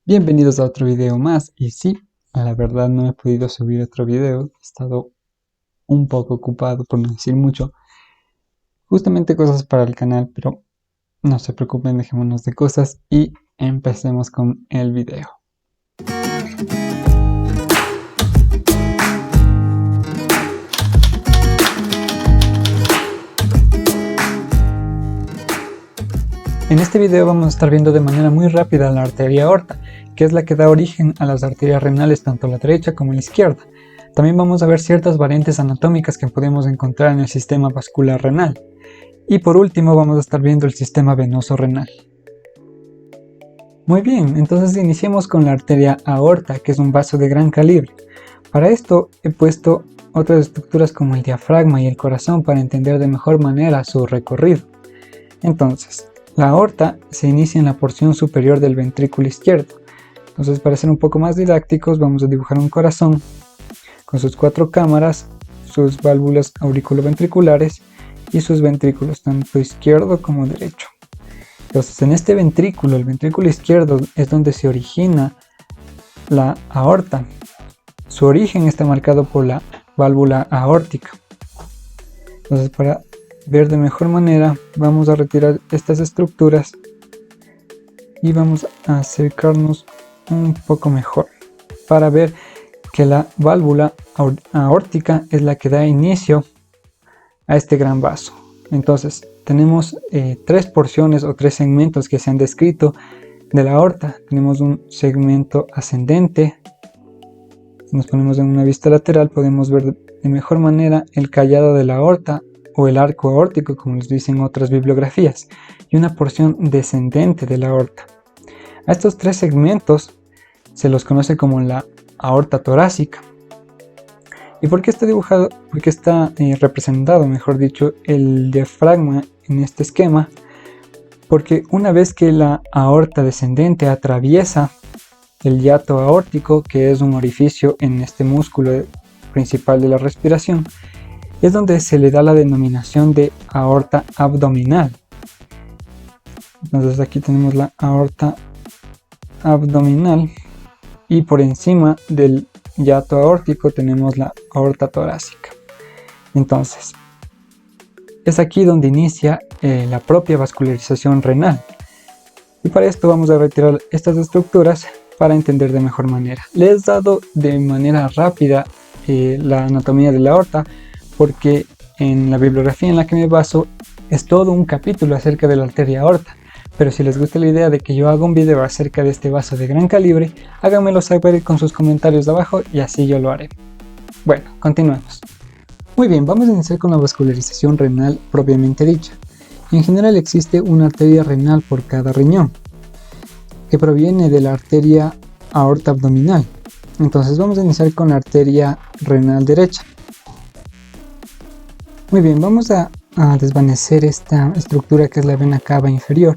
Bienvenidos a otro video más. Y sí, la verdad no he podido subir otro video. He estado un poco ocupado, por no decir mucho. Justamente cosas para el canal, pero no se preocupen, dejémonos de cosas y empecemos con el video. En este video vamos a estar viendo de manera muy rápida la arteria aorta, que es la que da origen a las arterias renales tanto a la derecha como a la izquierda. También vamos a ver ciertas variantes anatómicas que podemos encontrar en el sistema vascular renal. Y por último vamos a estar viendo el sistema venoso renal. Muy bien, entonces iniciemos con la arteria aorta, que es un vaso de gran calibre. Para esto he puesto otras estructuras como el diafragma y el corazón para entender de mejor manera su recorrido. Entonces, la aorta se inicia en la porción superior del ventrículo izquierdo. Entonces, para ser un poco más didácticos, vamos a dibujar un corazón con sus 4 cámaras, sus válvulas auriculoventriculares y sus ventrículos, tanto izquierdo como derecho. Entonces, en este ventrículo, el ventrículo izquierdo, es donde se origina la aorta. Su origen está marcado por la válvula aórtica. Entonces, para ver de mejor manera, vamos a retirar estas estructuras y vamos a acercarnos un poco mejor para ver que la válvula aórtica es la que da inicio a este gran vaso. Entonces tenemos 3 porciones o 3 segmentos que se han descrito de la aorta. Tenemos un segmento ascendente. Si nos ponemos en una vista lateral podemos ver de mejor manera el callado de la aorta o el arco aórtico, como les dicen otras bibliografías, y una porción descendente de la aorta. A estos 3 segmentos se los conoce como la aorta torácica. ¿Y por qué está dibujado? Porque está representado, mejor dicho, el diafragma en este esquema, porque una vez que la aorta descendente atraviesa el hiato aórtico, que es un orificio en este músculo principal de la respiración, es donde se le da la denominación de aorta abdominal. Entonces aquí tenemos la aorta abdominal y por encima del hiato aórtico tenemos la aorta torácica. Entonces, es aquí donde inicia la propia vascularización renal. Y para esto vamos a retirar estas estructuras para entender de mejor manera. Les he dado de manera rápida la anatomía de la aorta, porque en la bibliografía en la que me baso es todo un capítulo acerca de la arteria aorta. Pero si les gusta la idea de que yo haga un video acerca de este vaso de gran calibre, háganmelo saber con sus comentarios de abajo y así yo lo haré. Bueno, continuemos. Muy bien, vamos a iniciar con la vascularización renal propiamente dicha. En general existe una arteria renal por cada riñón, que proviene de la arteria aorta abdominal. Entonces vamos a iniciar con la arteria renal derecha. Muy bien, vamos a desvanecer esta estructura que es la vena cava inferior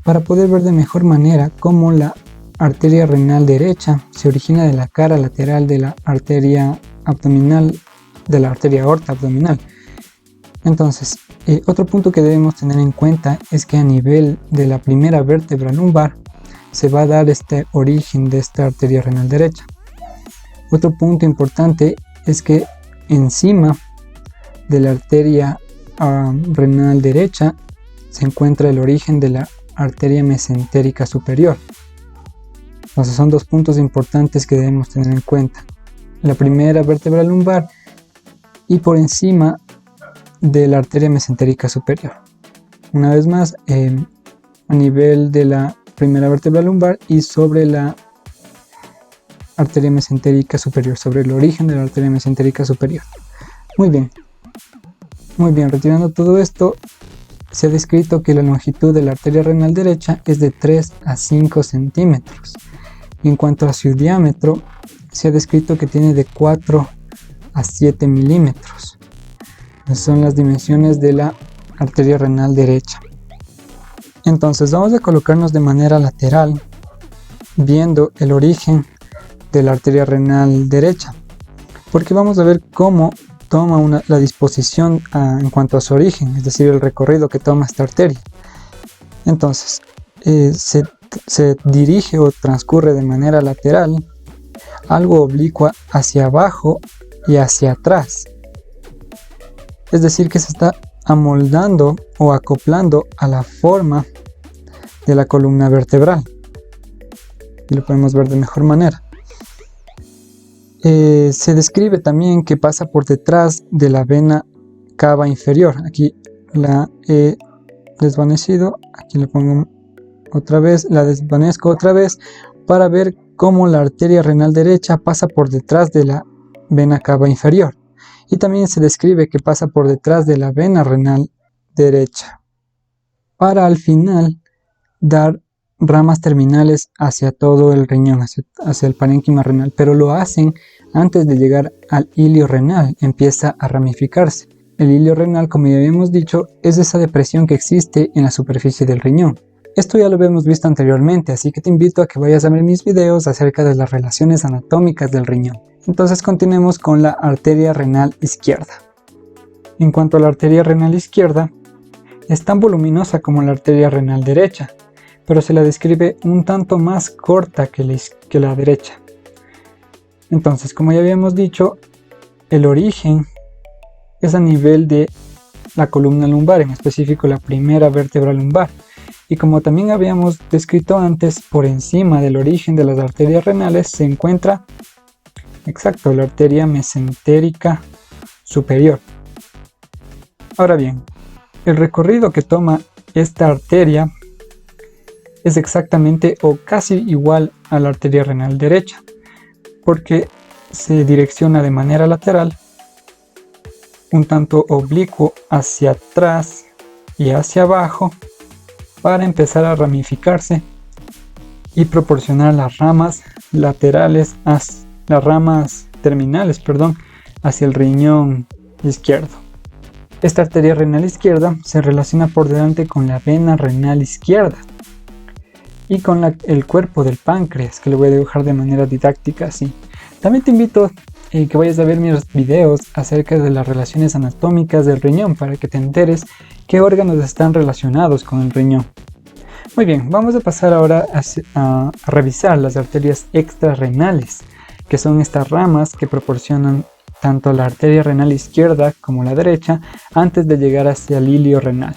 para poder ver de mejor manera cómo la arteria renal derecha se origina de la cara lateral de la arteria abdominal, de la arteria aorta abdominal. Entonces, otro punto que debemos tener en cuenta es que a nivel de la primera vértebra lumbar se va a dar este origen de esta arteria renal derecha. Otro punto importante es que encima de la arteria renal derecha se encuentra el origen de la arteria mesentérica superior. Entonces son 2 puntos importantes que debemos tener en cuenta: la primera vértebra lumbar y por encima de la arteria mesentérica superior. Una vez más, a nivel de la primera vértebra lumbar y sobre la arteria mesentérica superior, sobre el origen de la arteria mesentérica superior. Muy bien, retirando todo esto, se ha descrito que la longitud de la arteria renal derecha es de 3 a 5 centímetros. Y en cuanto a su diámetro, se ha descrito que tiene de 4 a 7 milímetros. Esas son las dimensiones de la arteria renal derecha. Entonces vamos a colocarnos de manera lateral, viendo el origen de la arteria renal derecha, porque vamos a ver cómo toma la disposición en cuanto a su origen, es decir, el recorrido que toma esta arteria. Entonces, se se dirige o transcurre de manera lateral, algo oblicua hacia abajo y hacia atrás. Es decir, que se está amoldando o acoplando a la forma de la columna vertebral. Y lo podemos ver de mejor manera. Se describe también que pasa por detrás de la vena cava inferior. Aquí la he desvanecido, aquí le pongo otra vez, la desvanezco otra vez para ver cómo la arteria renal derecha pasa por detrás de la vena cava inferior. Y también se describe que pasa por detrás de la vena renal derecha, para al final dar ramas terminales hacia todo el riñón, hacia el parénquima renal, pero lo hacen antes de llegar al hilio renal, empieza a ramificarse. El hilio renal, como ya habíamos dicho, es esa depresión que existe en la superficie del riñón. Esto ya lo habíamos visto anteriormente, así que te invito a que vayas a ver mis videos acerca de las relaciones anatómicas del riñón. Entonces continuemos con la arteria renal izquierda. En cuanto a la arteria renal izquierda, es tan voluminosa como la arteria renal derecha, pero se la describe un tanto más corta que la derecha. Entonces, como ya habíamos dicho, el origen es a nivel de la columna lumbar, en específico la primera vértebra lumbar. Y como también habíamos descrito antes, por encima del origen de las arterias renales se encuentra, exacto, la arteria mesentérica superior. Ahora bien, el recorrido que toma esta arteria es exactamente o casi igual a la arteria renal derecha, porque se direcciona de manera lateral, un tanto oblicuo hacia atrás y hacia abajo, para empezar a ramificarse y proporcionar las ramas laterales, las ramas terminales, hacia el riñón izquierdo. Esta arteria renal izquierda se relaciona por delante con la vena renal izquierda y con el cuerpo del páncreas, que lo voy a dibujar de manera didáctica así. También te invito que vayas a ver mis videos acerca de las relaciones anatómicas del riñón para que te enteres qué órganos están relacionados con el riñón. Muy bien, vamos a pasar ahora a revisar las arterias extrarrenales, que son estas ramas que proporcionan tanto la arteria renal izquierda como la derecha antes de llegar hacia el hilio renal.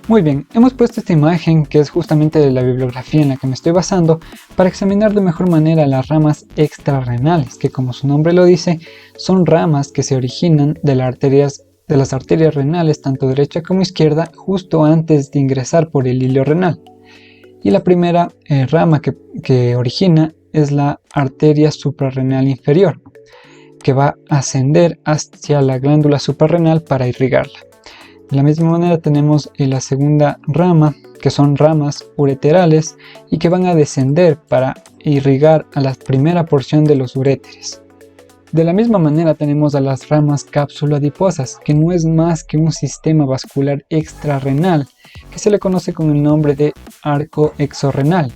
Muy bien, hemos puesto esta imagen que es justamente de la bibliografía en la que me estoy basando para examinar de mejor manera las ramas extrarrenales, que como su nombre lo dice, son ramas que se originan de las arterias renales tanto derecha como izquierda justo antes de ingresar por el hilio renal. Y la primera rama que origina es la arteria suprarrenal inferior, que va a ascender hacia la glándula suprarrenal para irrigarla. De la misma manera tenemos la segunda rama, que son ramas ureterales y que van a descender para irrigar a la primera porción de los uréteres. De la misma manera tenemos a las ramas cápsula-adiposas, que no es más que un sistema vascular extrarrenal, que se le conoce con el nombre de arco exorrenal.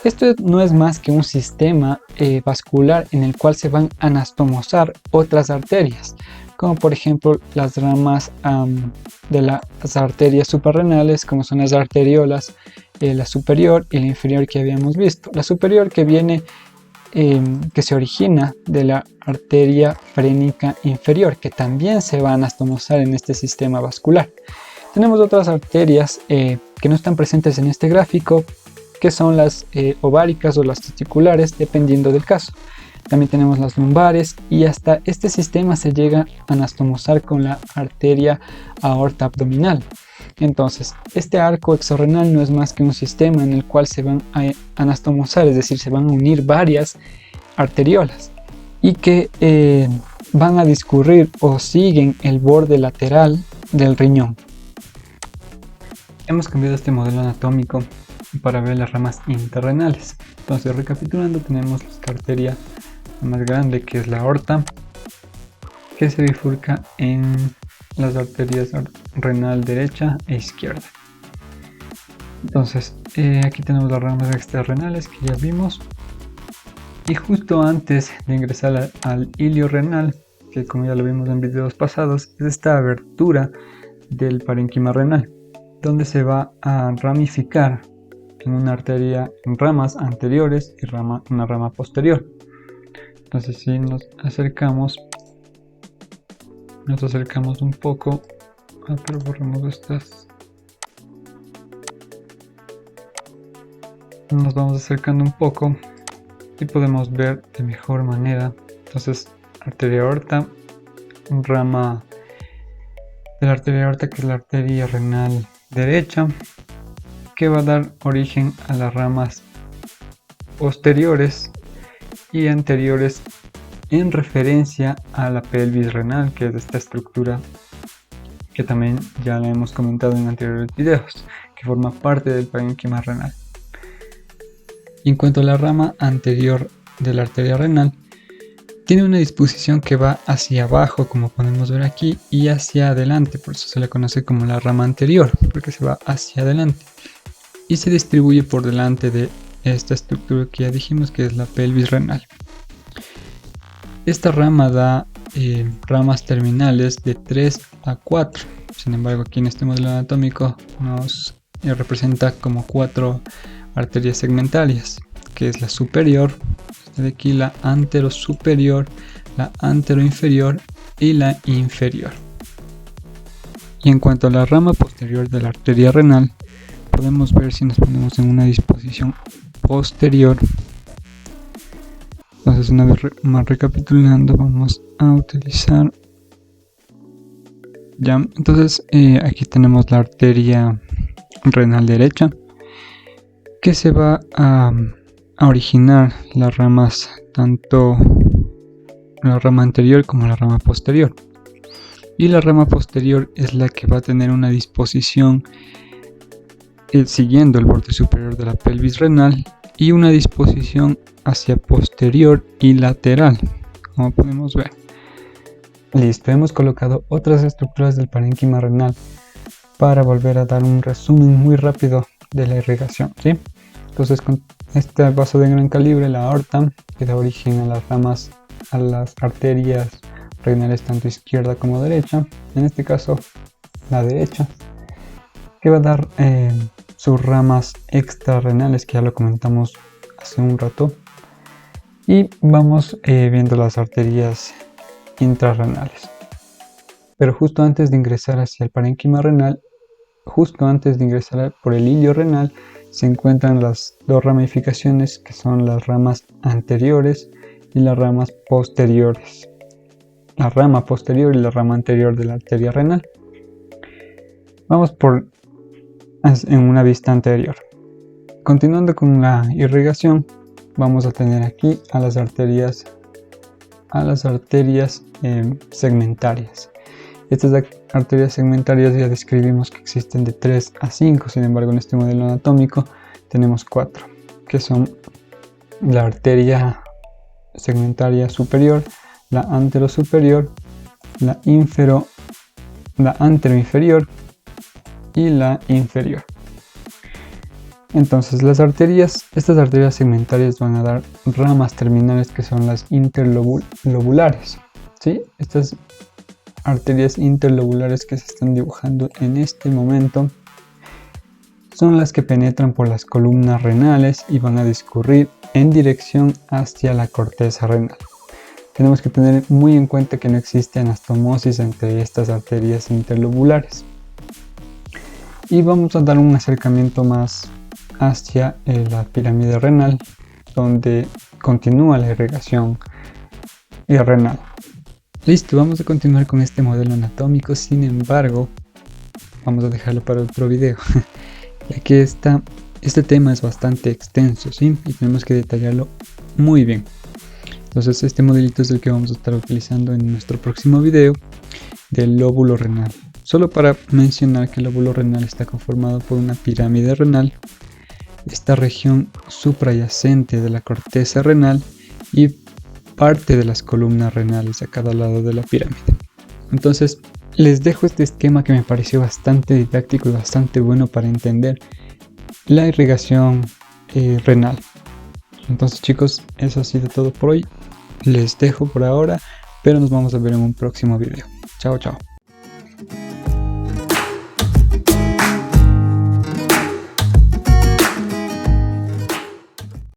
Esto no es más que un sistema vascular en el cual se van a anastomosar otras arterias, como por ejemplo las ramas de las arterias suprarrenales, como son las arteriolas, la superior y la inferior que habíamos visto. La superior que se origina de la arteria frénica inferior, que también se va a anastomosar en este sistema vascular. Tenemos otras arterias que no están presentes en este gráfico, que son las ováricas o las testiculares, dependiendo del caso. También tenemos las lumbares y hasta este sistema se llega a anastomosar con la arteria aorta abdominal. Entonces, este arco exorrenal no es más que un sistema en el cual se van a anastomosar, es decir, se van a unir varias arteriolas y que van a discurrir o siguen el borde lateral del riñón. Hemos cambiado este modelo anatómico para ver las ramas interrenales. Entonces, recapitulando, tenemos esta arteria más grande, que es la aorta, que se bifurca en las arterias renal derecha e izquierda. Entonces, aquí tenemos las ramas extrarrenales que ya vimos, y justo antes de ingresar al hilio renal, que como ya lo vimos en videos pasados, es esta abertura del parénquima renal, donde se va a ramificar en una arteria en ramas anteriores y una rama posterior. Entonces si nos acercamos un poco, pero borramos estas. Nos vamos acercando un poco y podemos ver de mejor manera. Entonces, arteria aorta, rama de la arteria aorta, que es la arteria renal derecha, que va a dar origen a las ramas posteriores y anteriores en referencia a la pelvis renal, que es esta estructura que también ya la hemos comentado en anteriores videos, que forma parte del parénquima renal. En cuanto a la rama anterior de la arteria renal, tiene una disposición que va hacia abajo, como podemos ver aquí, y hacia adelante, por eso se le conoce como la rama anterior, porque se va hacia adelante y se distribuye por delante de esta estructura que ya dijimos que es la pelvis renal. Esta rama da ramas terminales de 3 a 4, sin embargo aquí en este modelo anatómico nos representa como 4 arterias segmentarias, que es la superior, de aquí la anterosuperior, la anteroinferior y la inferior. Y en cuanto a la rama posterior de la arteria renal, podemos ver si nos ponemos en una disposición posterior. Entonces, una vez más recapitulando, vamos a utilizar ya. Entonces aquí tenemos la arteria renal derecha, que se va a originar las ramas, tanto la rama anterior como la rama posterior, y la rama posterior es la que va a tener una disposición siguiendo el borde superior de la pelvis renal y una disposición hacia posterior y lateral, como podemos ver. Listo, hemos colocado otras estructuras del parénquima renal para volver a dar un resumen muy rápido de la irrigación, ¿sí? Entonces, con este vaso de gran calibre, la aorta, que da origen a las ramas, a las arterias renales tanto izquierda como derecha, en este caso la derecha, que va a dar sus ramas extrarrenales, que ya lo comentamos hace un rato, y vamos viendo las arterias intrarrenales. Pero justo antes de ingresar hacia el parénquima renal, justo antes de ingresar por el ilio renal, se encuentran las dos ramificaciones, que son las ramas anteriores y las ramas posteriores. La rama posterior y la rama anterior de la arteria renal. Vamos en una vista anterior. Continuando con la irrigación, vamos a tener aquí a las arterias segmentarias. Estas arterias segmentarias ya describimos que existen de 3 a 5, sin embargo en este modelo anatómico tenemos 4, que son la arteria segmentaria superior, la anterosuperior, la anteroinferior y la inferior. Entonces estas arterias segmentarias van a dar ramas terminales, que son las interlobulares, ¿sí? Estas arterias interlobulares que se están dibujando en este momento son las que penetran por las columnas renales y van a discurrir en dirección hacia la corteza renal. Tenemos que tener muy en cuenta que no existe anastomosis entre estas arterias interlobulares. Y vamos a dar un acercamiento más hacia la pirámide renal, donde continúa la irrigación renal. Listo, vamos a continuar con este modelo anatómico, sin embargo, vamos a dejarlo para otro video, ya que este tema es bastante extenso, ¿sí? Y tenemos que detallarlo muy bien. Entonces este modelito es el que vamos a estar utilizando en nuestro próximo video del lóbulo renal. Solo para mencionar que el lóbulo renal está conformado por una pirámide renal, esta región suprayacente de la corteza renal y parte de las columnas renales a cada lado de la pirámide. Entonces les dejo este esquema que me pareció bastante didáctico y bastante bueno para entender la irrigación renal. Entonces chicos, eso ha sido todo por hoy. Les dejo por ahora, pero nos vamos a ver en un próximo video. Chao, chao.